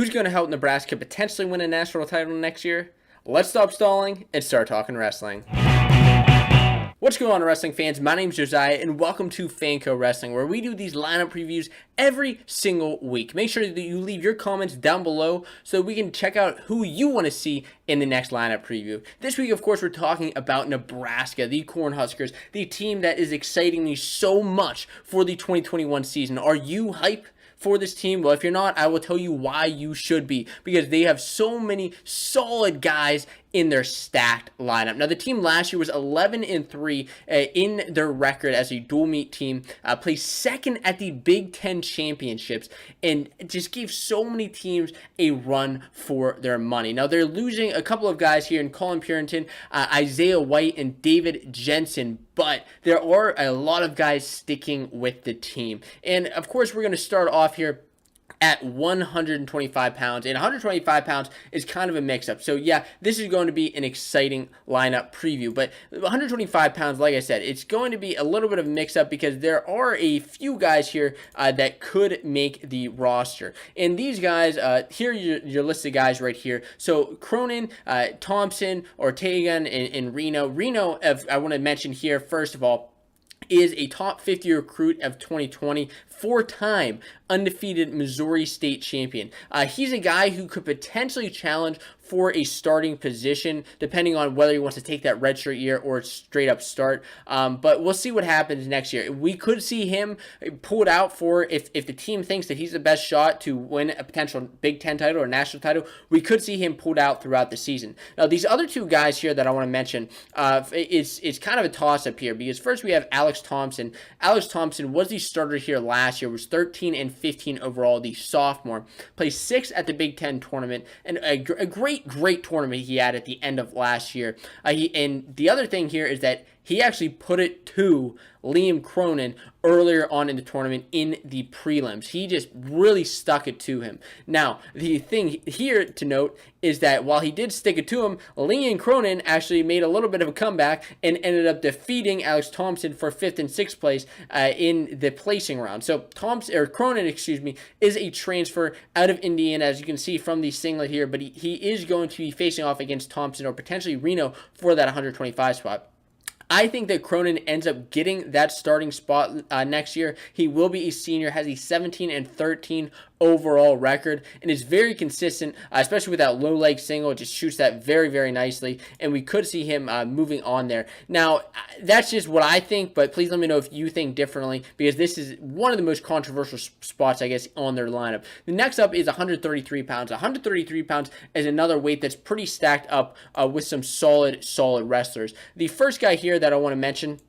Who's going to help Nebraska potentially win a national title next year? Let's stop stalling and start talking wrestling. What's going on, wrestling fans? My name's Josiah, and welcome to Fanco Wrestling, where we do these lineup previews every single week. Make sure that you leave your comments down below so we can check out who you want to see in the next lineup preview. This week, of course, we're talking about Nebraska, the Cornhuskers, the team that is exciting me so much for the 2021 season. Are you hyped for this team? Well, if you're not, I will tell you why you should be, because they have so many solid guys in their stacked lineup. Now, the team last year was 11-3 in their record as a dual meet team, placed second at the Big Ten championships, and just gave so many teams a run for their money. Now, they're losing a couple of guys here in Colin Purinton, Isaiah White, and David Jensen, but there are a lot of guys sticking with the team. And of course, we're going to start off here at 125 pounds, and 125 pounds is kind of a mix-up. So yeah, this is going to be an exciting lineup preview, but 125 pounds, like I said, it's going to be a little bit of a mix-up because there are a few guys here that could make the roster. And these guys, here are your list of guys right here. So Cronin, Thompson, Ortega, and Reno. Reno, I want to mention here, first of all, is a top 50 recruit of 2020, four-time undefeated Missouri State champion. He's a guy who could potentially challenge for a starting position, depending on whether he wants to take that redshirt year or straight up start. But we'll see what happens next year. We could see him pulled out for, if the team thinks that he's the best shot to win a potential Big Ten title or national title, we could see him pulled out throughout the season. Now, these other two guys here that I want to mention, it's kind of a toss-up here, because first we have Alex Thompson. Alex Thompson was the starter here last year, was 13-15 overall, the sophomore, placed 6th at the Big Ten tournament, and a great tournament he had at the end of last year. And the other thing here is that he actually put it to Liam Cronin earlier on in the tournament in the prelims. He just really stuck it to him. Now, the thing here to note is that while he did stick it to him, Liam Cronin actually made a little bit of a comeback and ended up defeating Alex Thompson for 5th and 6th place in the placing round. So Cronin, is a transfer out of Indiana, as you can see from the singlet here, but he is going to be facing off against Thompson or potentially Reno for that 125 spot. I think that Cronin ends up getting that starting spot next year. He will be a senior, has a 17-13 overall record, and is very consistent, especially with that low leg single. It just shoots that very, very nicely, and we could see him moving on there. Now, that's just what I think, but please let me know if you think differently, because this is one of the most controversial spots, I guess, on their lineup. The next up is 133 pounds. 133 pounds is another weight that's pretty stacked up with some solid wrestlers. The first guy here that I want to mention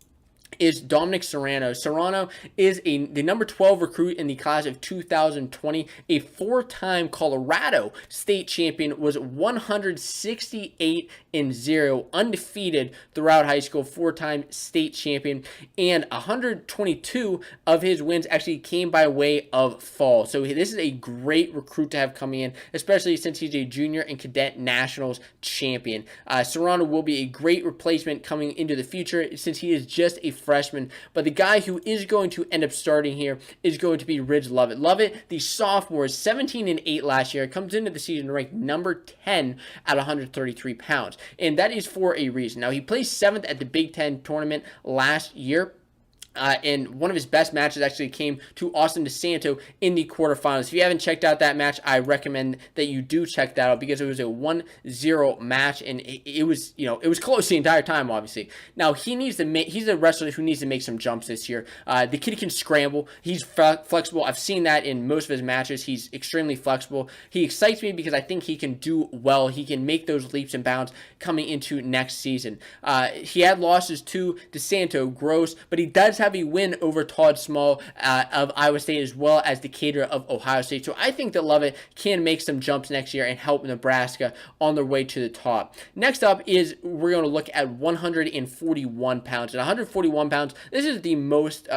is Dominic Serrano. Serrano is the number 12 recruit in the class of 2020, a four-time Colorado state champion, was 168-0, undefeated throughout high school, four-time state champion, and 122 of his wins actually came by way of fall. So this is a great recruit to have coming in, especially since he's a junior and cadet nationals champion. Serrano will be a great replacement coming into the future since he is just a freshman, but the guy who is going to end up starting here is going to be Ridge Lovett. Lovett, the sophomore, is 17-8 last year, comes into the season ranked number 10 at 133 pounds, and that is for a reason. Now, he placed 7th at the Big Ten tournament last year. And one of his best matches actually came to Austin DeSanto in the quarterfinals. If you haven't checked out that match, I recommend that you do check that out, because it was a 1-0 match, and it was close the entire time, obviously. Now, he's a wrestler who needs to make some jumps this year. The kid can scramble. He's flexible. I've seen that in most of his matches. He's extremely flexible. He excites me because I think he can do well. He can make those leaps and bounds coming into next season. He had losses to DeSanto, Gross, but he does have a win over Todd Small of Iowa State, as well as Decatur of Ohio State. So I think that Lovett can make some jumps next year and help Nebraska on their way to the top. Next up is we're going to look at 141 pounds. At 141 pounds, this is the most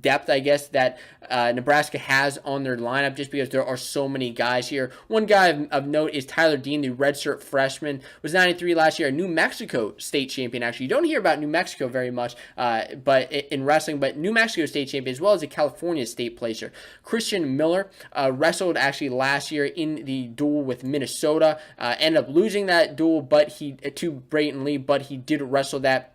depth, I guess, that Nebraska has on their lineup, just because there are so many guys here. One guy of note is Tyler Dean, the redshirt freshman, was 93 last year, a New Mexico state champion. Actually, you don't hear about New Mexico very much, but in wrestling, wrestling, but New Mexico state champion, as well as a California state placer. Christian Miller wrestled actually last year in the duel with Minnesota, ended up losing that duel to Brayton Lee, but he did wrestle that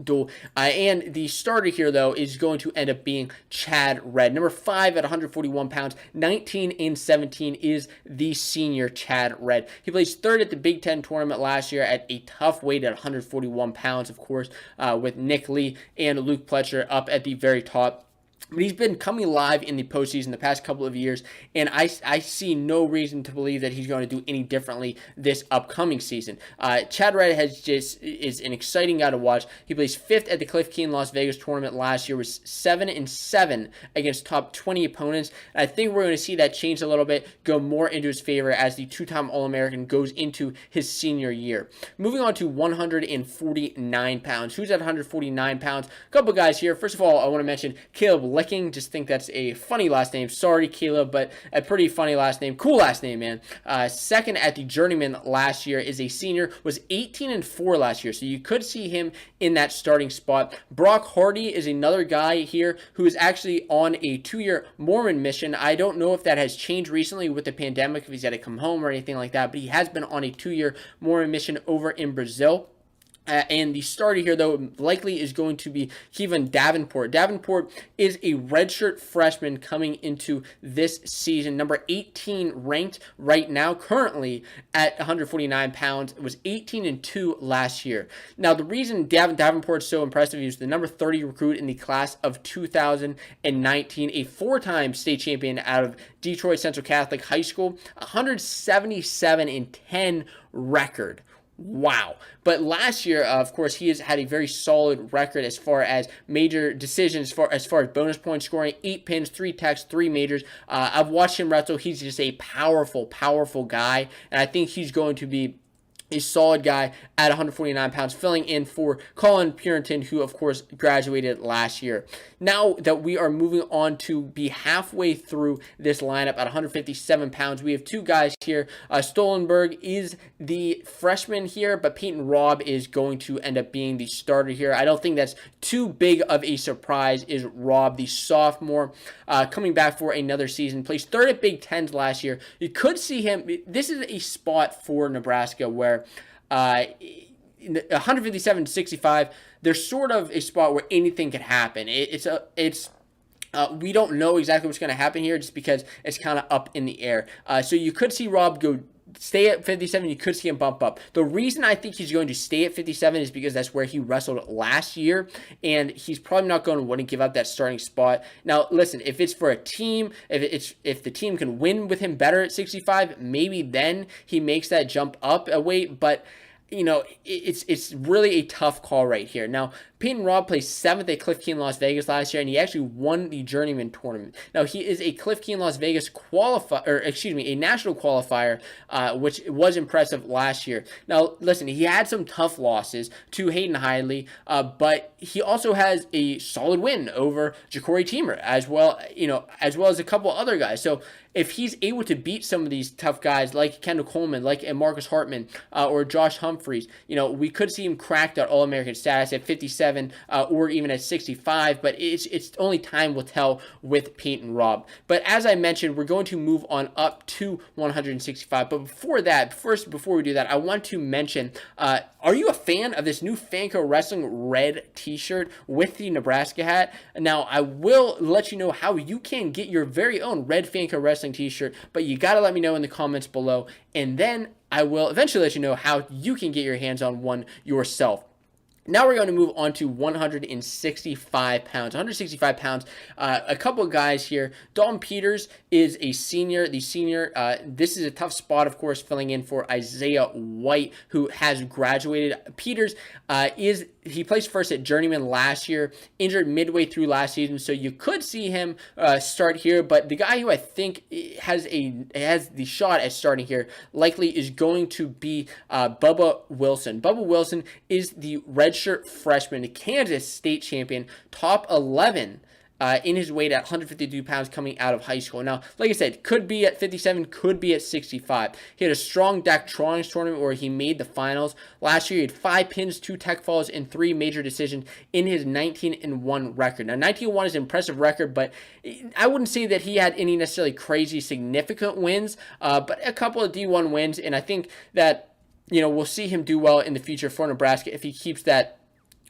duel. And the starter here, though, is going to end up being Chad Red. Number 5 at 141 pounds, 19-17 is the senior Chad Red. He placed third at the Big Ten tournament last year at a tough weight at 141 pounds, of course, with Nick Lee and Luke Pletcher up at the very top. But he's been coming alive in the postseason the past couple of years, and I see no reason to believe that he's going to do any differently this upcoming season. Chad Red is an exciting guy to watch. He placed 5th at the Cliff Keen Las Vegas tournament last year, was 7-7 against top 20 opponents. And I think we're going to see that change a little bit, go more into his favor as the two-time All-American goes into his senior year. Moving on to 149 pounds. Who's at 149 pounds? A couple guys here. First of all, I want to mention Caleb Licking. Just think that's a funny last name. Sorry, Caleb, but a pretty funny last name. Cool last name, man. Second at the Journeyman last year is a senior, was 18-4 last year, so you could see him in that starting spot. Brock Hardy is another guy here who is actually on a 2-year Mormon mission. I don't know if that has changed recently with the pandemic, if he's had to come home or anything like that, but he has been on a 2-year Mormon mission over in Brazil. And the starter here, though, likely is going to be Kevin Davenport. Davenport is a redshirt freshman coming into this season, number 18 ranked right now, currently at 149 pounds. It was 18-2 last year. Now, the reason Davenport is so impressive, he was the number 30 recruit in the class of 2019, a 4-time state champion out of Detroit Central Catholic High School, 177-10 record. Wow. But last year, of course, he has had a very solid record as far as major decisions, as far as bonus point scoring, 8 pins, 3 techs, 3 majors. I've watched him wrestle. He's just a powerful, powerful guy, and I think he's going to be a solid guy at 149 pounds, filling in for Colin Purinton, who, of course, graduated last year. Now that we are moving on to be halfway through this lineup at 157 pounds, we have 2 guys here. Stolenberg is the freshman here, but Peyton Robb is going to end up being the starter here. I don't think that's too big of a surprise. Is Robb, the sophomore, coming back for another season, placed 3rd at Big Tens last year. You could see him. This is a spot for Nebraska where 157-65, there's sort of a spot where anything could happen. We don't know exactly what's going to happen here just because it's kind of up in the air. So you could see Rob stay at 57. You could see him bump up. The reason I think he's going to stay at 57 is because that's where he wrestled last year, and he's probably not going to want to give up that starting spot. Now, listen, if it's for a team, if the team can win with him better at 65, maybe then he makes that jump up a weight, but you know, it's really a tough call right here. Now, Peyton Robb placed 7th at Cliff Keen Las Vegas last year, and he actually won the Journeyman tournament. Now, he is a Cliff Keen Las Vegas a national qualifier, which was impressive last year. Now, listen, he had some tough losses to Hayden Hidley, but he also has a solid win over Ja'Cory Teamer, as well as a couple other guys. So if he's able to beat some of these tough guys like Kendall Coleman, like Marcus Hartman, or Josh Humphreys, we could see him crack that All-American status at 57 or even at 65, but it's only time will tell with Peyton Robb. But as I mentioned, we're going to move on up to 165. But before we do that, I want to mention, are you a fan of this new Fanco Wrestling red t-shirt with the Nebraska hat? Now, I will let you know how you can get your very own red Fanco Wrestling t-shirt, but you got to let me know in the comments below, and then I will eventually let you know how you can get your hands on one yourself. Now we're going to move on to 165 pounds. 165 pounds. A couple of guys here. Dalton Peters is a senior. This is a tough spot, of course, filling in for Isaiah White, who has graduated. Peters he placed first at Journeyman last year, injured midway through last season, so you could see him start here. But the guy who I think has the shot at starting here likely is going to be Bubba Wilson. Bubba Wilson is the redshirt freshman, Kansas state champion, top 11 in his weight at 152 pounds coming out of high school. Now, like I said, could be at 57, could be at 65. He had a strong Daktronics tournament where he made the finals. Last year, he had 5 pins, 2 tech falls, and 3 major decisions in his 19-1 record. Now, 19-1 is an impressive record, but I wouldn't say that he had any necessarily crazy significant wins, but a couple of D1 wins, and I think that, we'll see him do well in the future for Nebraska if he keeps that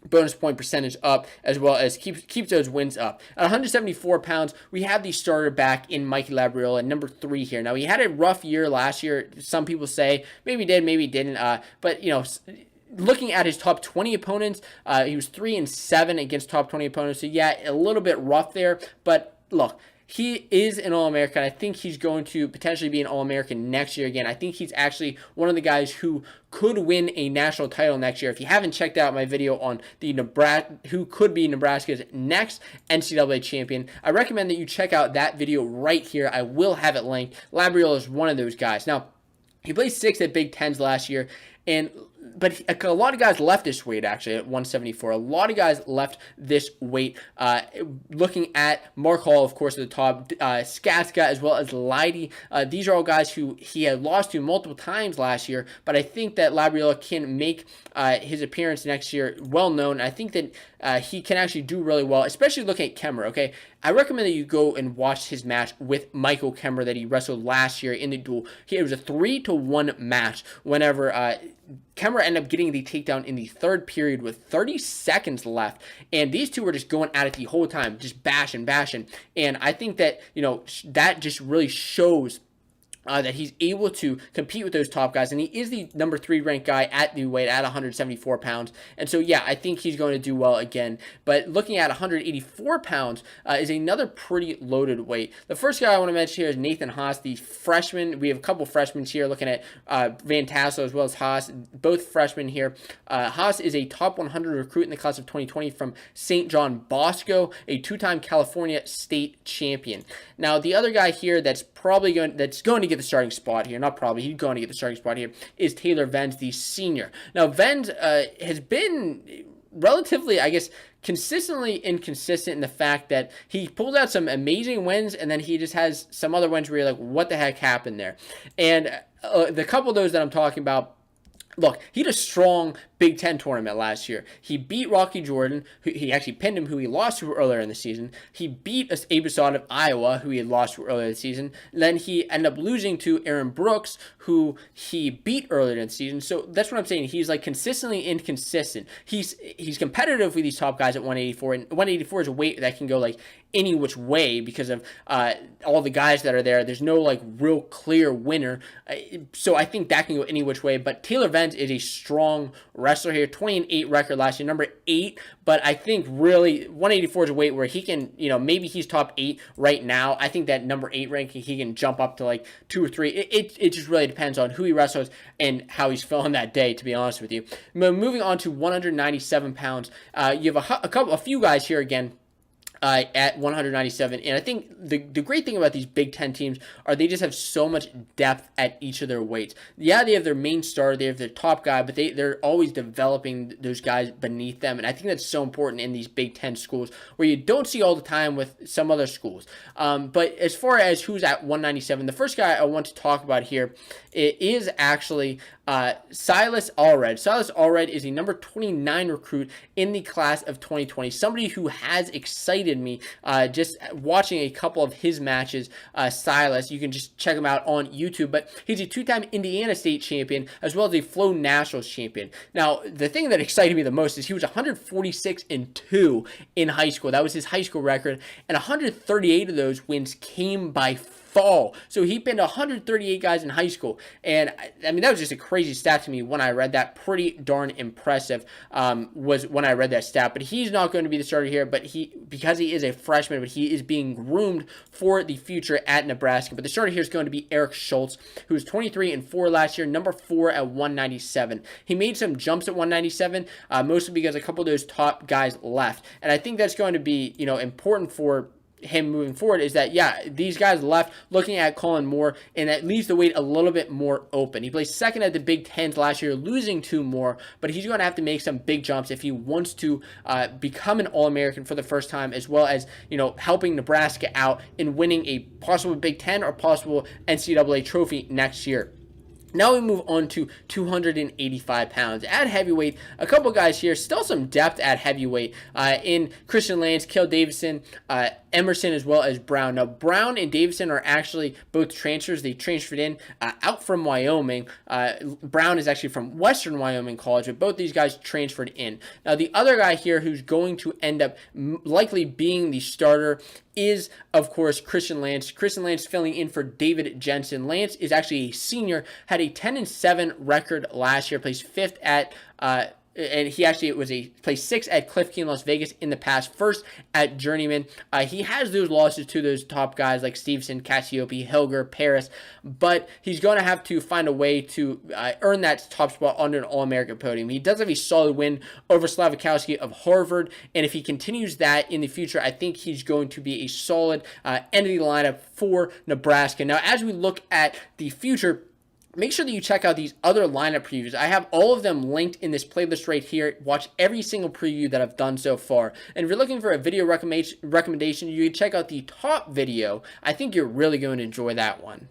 bonus point percentage up, as well as keeps those wins up. At 174 pounds, we have the starter back in Mikey Labriola, number 3 here. Now, he had a rough year last year. Some people say maybe did, maybe didn't, but, looking at his top 20 opponents, he was 3-7 against top 20 opponents. So, yeah, a little bit rough there, but look, he is an All-American. I think he's going to potentially be an All-American next year again. I think he's actually one of the guys who could win a national title next year. If you haven't checked out my video on the who could be Nebraska's next NCAA champion, I recommend that you check out that video right here. I will have it linked. Labriola is one of those guys. Now, he played 6th at Big Tens last year, but a lot of guys left this weight, actually, at 174. A lot of guys left this weight. Looking at Mark Hall, of course, at the top, Skatska, as well as Leidy. These are all guys who he had lost to multiple times last year, but I think that Labriola can make his appearance next year well known. I think that he can actually do really well, especially looking at Kemmer, okay? I recommend that you go and watch his match with Michael Kemmer that he wrestled last year in the duel. It was a 3-1 match whenever Kemmer ended up getting the takedown in the 3rd period with 30 seconds left. And these two were just going at it the whole time, just bashing. And I think that, that just really shows that he's able to compete with those top guys, and he is the number 3 ranked guy at the weight at 174 pounds, and so yeah, I think he's going to do well again. But looking at 184 pounds is another pretty loaded weight. The first guy I want to mention here is Nathan Haas, the freshman. We have a couple freshmen here, looking at Van Tassel as well as Haas, both freshmen here. Haas is a top 100 recruit in the class of 2020 from St. John Bosco, a 2-time California state champion. Now, the other guy here that's going to get the starting spot here, not probably, he's going to get the starting spot here, is Taylor Venz, the senior. Now, Venz has been relatively, I guess, consistently inconsistent in the fact that he pulls out some amazing wins, and then he just has some other wins where you're like, what the heck happened there? And the couple of those that I'm talking about, look, he had a strong Big Ten tournament last year. He beat Rocky Jordan, who he actually pinned him, who he lost to earlier in the season. He beat Abasad of Iowa, who he had lost to earlier in the season. Then he ended up losing to Aaron Brooks, who he beat earlier in the season. So that's what I'm saying. He's like consistently inconsistent. He's competitive with these top guys at 184, and 184 is a weight that can go like any which way because of all the guys that are there. There's no like real clear winner. So I think that can go any which way. But Taylor Venz is a strong wrestler here, 20-8 record last year, number 8. But I think really 184 is a weight where he can, maybe he's top 8 right now. I think that number 8 ranking, he can jump up to like 2 or 3. It just really depends on who he wrestles and how he's feeling that day, to be honest with you. Moving on to 197 pounds, you have a few guys here again at 197, and I think the great thing about these Big Ten teams are they just have so much depth at each of their weights. Yeah, they have their main star, they have their top guy, but they're always developing those guys beneath them, and I think that's so important in these Big Ten schools where you don't see all the time with some other schools. But as far as who's at 197, the first guy I want to talk about here is actually Silas Allred. Silas Allred is a number 29 recruit in the class of 2020. Somebody who has excited me just watching a couple of his matches. Silas, you can just check him out on YouTube, but he's a 2-time Indiana State champion as well as a Flow Nationals champion. Now, the thing that excited me the most is he was 146-2 in high school. That was his high school record, and 138 of those wins came by fall. So he pinned 138 guys in high school, and I mean that was just a crazy stat to me when I read that. Pretty darn impressive was when I read that stat. But he's not going to be the starter here, but because he is a freshman, but he is being groomed for the future at Nebraska. But the starter here is going to be Eric Schultz, who was 23-4 last year, number 4 at 197. He made some jumps at 197, mostly because a couple of those top guys left, and I think that's going to be important for him moving forward is that, yeah, these guys left looking at Colin Moore, and that leaves the weight a little bit more open. He placed second at the Big Tens last year, losing 2 more, but he's going to have to make some big jumps if he wants to become an All-American for the first time, as well as, helping Nebraska out in winning a possible Big Ten or possible NCAA trophy next year. Now we move on to 285 pounds. At heavyweight, a couple guys here, still some depth at heavyweight in Christian Lance, Cale Davison, Emerson, as well as Brown. Now, Brown and Davison are actually both transfers. They transferred in out from Wyoming. Brown is actually from Western Wyoming College, but both these guys transferred in. Now, the other guy here who's going to end up likely being the starter is, of course, Christian Lance. Christian Lance filling in for David Jensen. Lance is actually a senior, had a 10-7 record last year, placed 5th at and he actually placed 6th at Cliff Key in Las Vegas in the past, 1st at Journeyman. He has those losses to those top guys like Stevenson, Cassiope, Hilger, Paris, but he's going to have to find a way to earn that top spot under an All-American podium. He does have a solid win over Slavikowski of Harvard, and if he continues that in the future, I think he's going to be a solid end of the lineup for Nebraska. Now, as we look at the future, make sure that you check out these other lineup previews. I have all of them linked in this playlist right here. Watch every single preview that I've done so far. And if you're looking for a video recommendation, you can check out the top video. I think you're really going to enjoy that one.